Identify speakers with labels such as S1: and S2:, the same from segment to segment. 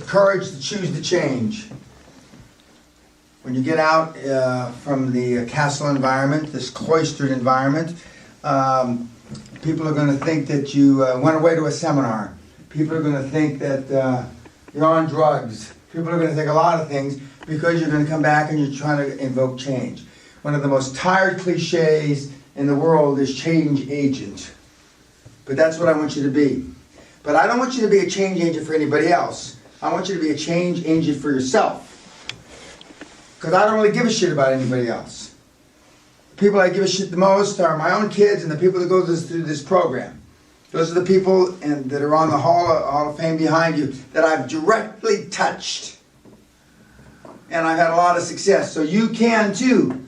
S1: courage to choose to change. When you get out from the castle environment, this cloistered environment, people are going to think that you went away to a seminar. People are going to think that you're on drugs. People are going to think a lot of things because you're going to come back and you're trying to invoke change. One of the most tired cliches in the world is change agent. But that's what I want you to be. But I don't want you to be a change agent for anybody else. I want you to be a change agent for yourself. Because I don't really give a shit about anybody else. The people I give a shit the most are my own kids and the people that go through this program. Those are the people that are on the Hall of Fame behind you that I've directly touched. And I've had a lot of success. So you can too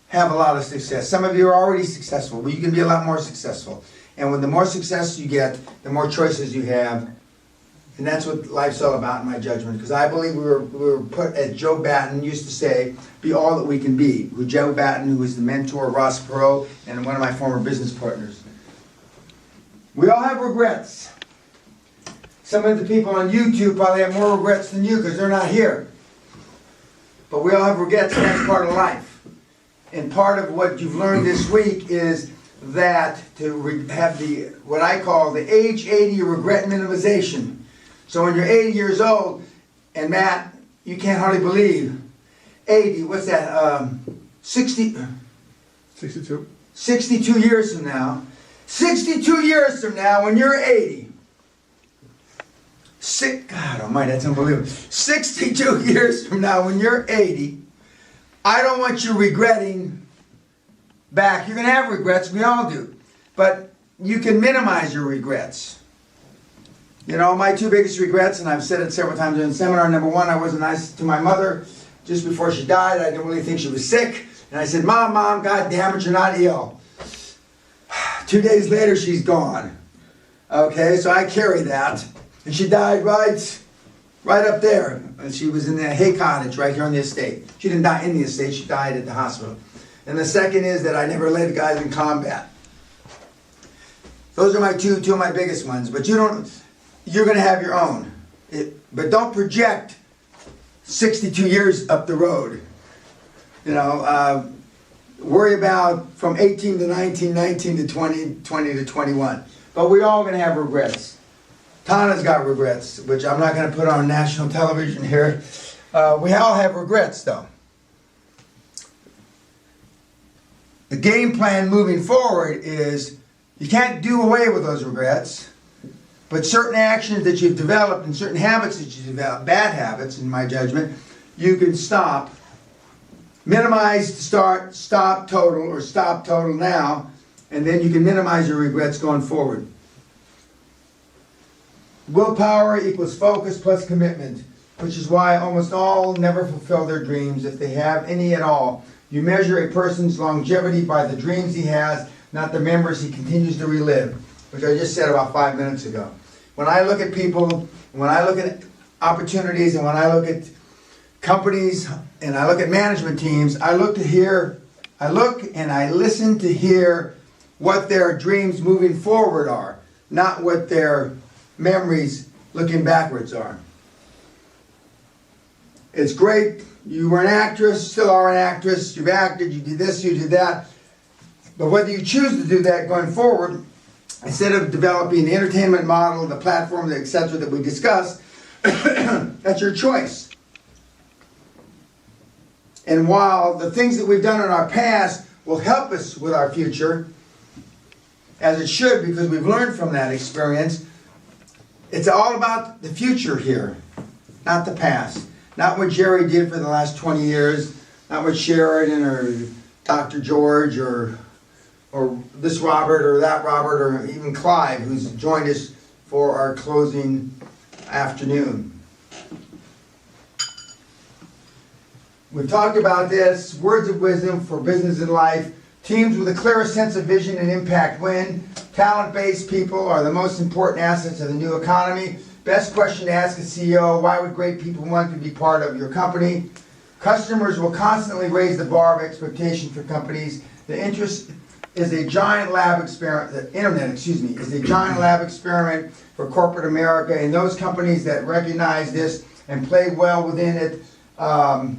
S1: have a lot of success. Some of you are already successful, but you can be a lot more successful. And when the more success you get, the more choices you have. And that's what life's all about in my judgment. Because I believe we were put, as Joe Batten used to say, be all that we can be. Joe Batten, who was the mentor of Ross Perot and one of my former business partners. We all have regrets. Some of the people on YouTube probably have more regrets than you because they're not here. But we all have regrets, and that's part of life. And part of what you've learned this week is that to have the, what I call the age 80 regret minimization. So when you're 80 years old, and Matt, you can't hardly believe, 80, what's that, 62 years from now. 62 years from now, when you're 80. God almighty, that's unbelievable. 62 years from now, when you're 80, I don't want you regretting back. You're going to have regrets, we all do. But you can minimize your regrets. You know, my two biggest regrets, and I've said it several times in seminar, number one, I wasn't nice to my mother just before she died. I didn't really think she was sick. And I said, Mom, God damn it, you're not ill. 2 days later, she's gone. Okay, so I carry that. And she died right up there. And she was in the hay cottage right here on the estate. She didn't die in the estate, she died at the hospital. And the second is that I never led guys in combat. Those are my two of my biggest ones. But you're going to have your own. But don't project 62 years up the road. You know, worry about from 18 to 19, 19 to 20, 20 to 21. But we're all going to have regrets. Tana's got regrets, which I'm not going to put on national television here. We all have regrets, though. The game plan moving forward is you can't do away with those regrets, but certain actions that you've developed and certain habits that you've developed, bad habits in my judgment, you can stop. Minimize to start, stop total, or stop total now, and then you can minimize your regrets going forward. Willpower equals focus plus commitment, which is why almost all never fulfill their dreams, if they have any at all. You measure a person's longevity by the dreams he has, not the memories he continues to relive, which I just said about 5 minutes ago. When I look at people, when I look at opportunities, and when I look at companies, and I look at management teams, I look and I listen to hear what their dreams moving forward are, not what their memories looking backwards are. It's great. You were an actress, still are an actress. You've acted, you did this, you did that. But whether you choose to do that going forward, instead of developing the entertainment model, the platform, etc. that we discussed, that's your choice. And while the things that we've done in our past will help us with our future, as it should because we've learned from that experience, it's all about the future here, not the past. Not what Jerry did for the last 20 years, not what Sheridan or Dr. George or this Robert or that Robert or even Clive, who's joined us for our closing afternoon. We've talked about this, words of wisdom for business and life. Teams with a clearer sense of vision and impact win. Talent-based people are the most important assets of the new economy. Best question to ask a CEO, why would great people want to be part of your company? Customers will constantly raise the bar of expectation for companies. The is a giant lab experiment, the internet, excuse me, is a giant lab experiment for corporate America, and those companies that recognize this and play well within the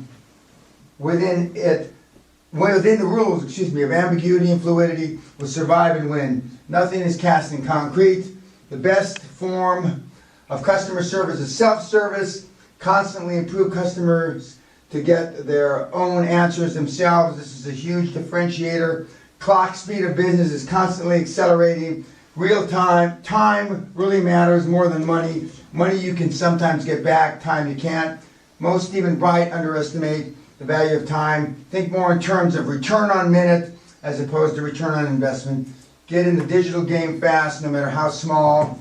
S1: rules, excuse me, of ambiguity and fluidity will survive and win. Nothing is cast in concrete. The best form of customer service is self-service. Constantly improve customers to get their own answers themselves. This is a huge differentiator. Clock speed of business is constantly accelerating. Real time, time really matters more than money. Money you can sometimes get back, time you can't. Most even bright underestimate the value of time. Think more in terms of return on minute as opposed to return on investment. Get in the digital game fast, no matter how small.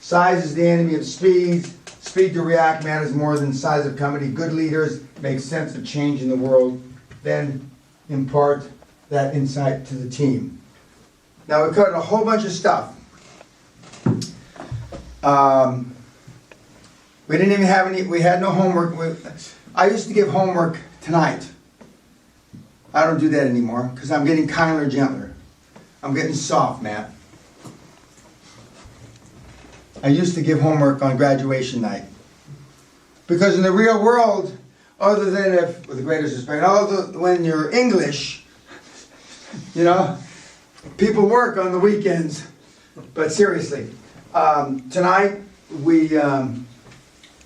S1: Size is the enemy of speed. Speed to react matters more than the size of company. Good leaders make sense of change in the world, then impart that insight to the team. Now we covered a whole bunch of stuff. We didn't even have any, we had no homework. I used to give homework tonight. I don't do that anymore because I'm getting kinder, gentler. I'm getting soft, Matt. I used to give homework on graduation night. Because in the real world, other than if, with the greatest respect, when you're English, you know, people work on the weekends. But seriously, tonight we are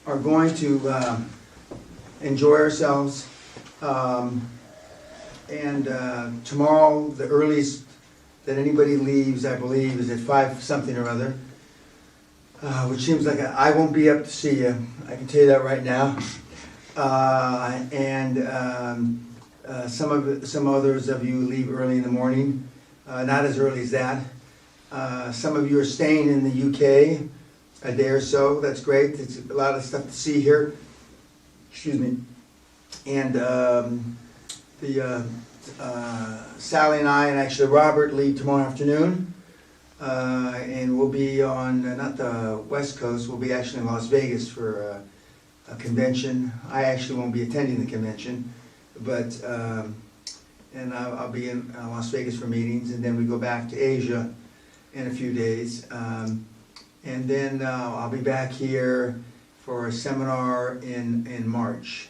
S1: going to enjoy ourselves. And tomorrow, the earliest that anybody leaves, I believe, is at 5 something or other. Which seems like I won't be up to see you. I can tell you that right now. Some others of you leave early in the morning. Not as early as that. Some of you are staying in the UK a day or so. That's great. It's a lot of stuff to see here. Excuse me. And Sally and I, and actually Robert, leave tomorrow afternoon. And we'll be on, not the West Coast, we'll be actually in Las Vegas for a convention. I actually won't be attending the convention, but, and I'll be in Las Vegas for meetings, and then we go back to Asia in a few days. And then I'll be back here for a seminar in March.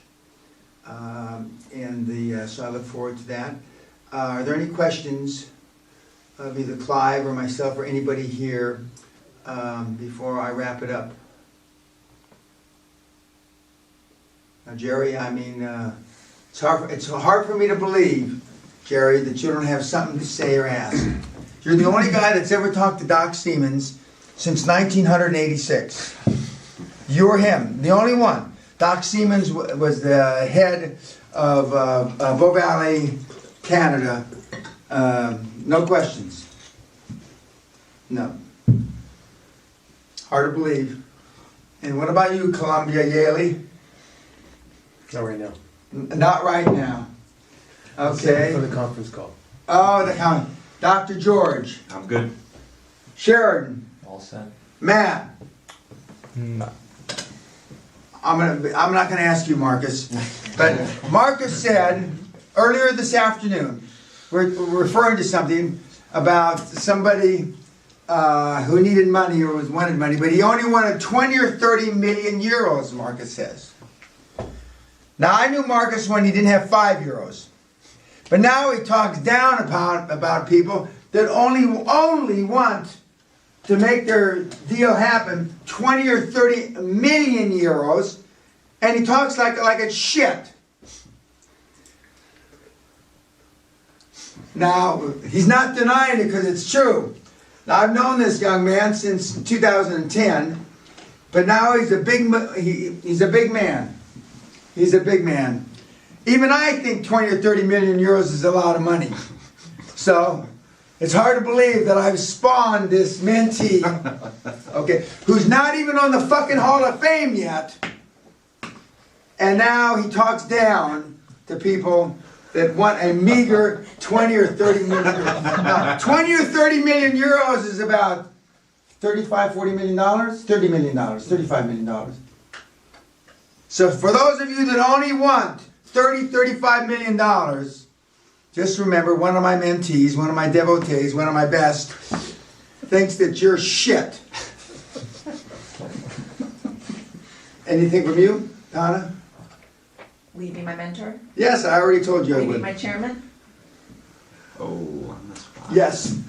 S1: So I look forward to that. Are there any questions of either Clive or myself or anybody here before I wrap it up? Now, Jerry, I mean, it's hard for me to believe, Jerry, that you don't have something to say or ask. You're the only guy that's ever talked to Doc Siemens since 1986. You're him, the only one. Doc Siemens was the head of Bow Valley, Canada. No questions. No. Hard to believe. And what about you, Columbia Yaley?
S2: Not right now.
S1: Not right now. Okay.
S2: For the conference call.
S1: Oh, the conference. Dr. George.
S3: I'm good.
S1: Sheridan.
S3: All set.
S1: Matt.
S2: No.
S1: I'm not gonna ask you, Marcus. But Marcus said earlier this afternoon, we're referring to something about somebody who needed money or wanted money, but he only wanted 20 or 30 million euros, Marcus says. Now, I knew Marcus when he didn't have 5 euros. But now he talks down about people that only want to make their deal happen 20 or 30 million euros, and he talks like it's shit. Now, he's not denying it because it's true. Now, I've known this young man since 2010, but now he's a big man. He's a big man. Even I think 20 or 30 million euros is a lot of money. So, it's hard to believe that I've spawned this mentee, okay, who's not even on the fucking Hall of Fame yet. And now he talks down to people that want a meager 20 or 30 million euros. Now, 20 or 30 million euros is about $35, $40 million? $30 million, $35 million. So for those of you that only want $30, $35 million, just remember, one of my mentees, one of my devotees, one of my best, thinks that you're shit. Anything from you, Donna?
S3: Will you be my mentor?
S1: Yes, I already told you I
S3: Will you be
S1: would.
S3: my chairman?
S4: Oh, on the spot.
S1: Yes.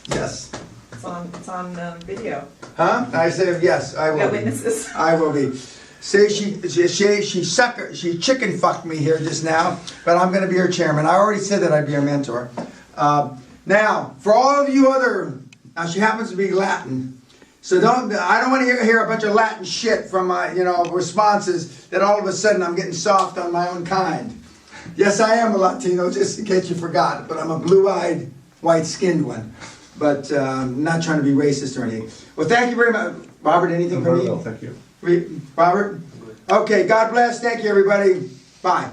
S1: Yes.
S3: It's on video.
S1: Huh? I said yes, I
S3: We
S1: will
S3: got
S1: be.
S3: witnesses.
S1: I will be. See, she chicken fucked me here just now, but I'm going to be her chairman. I already said that I'd be her mentor. Now, for all of you other, now she happens to be Latin, so I don't want to hear a bunch of Latin shit from my, responses that all of a sudden I'm getting soft on my own kind. Yes, I am a Latino, just in case you forgot, but I'm a blue-eyed, white-skinned one. But I'm not trying to be racist or anything. Well, thank you very much. Robert, anything from
S4: Very
S1: you?
S4: well, thank you.
S1: Robert? Okay, God bless. Thank you, everybody. Bye.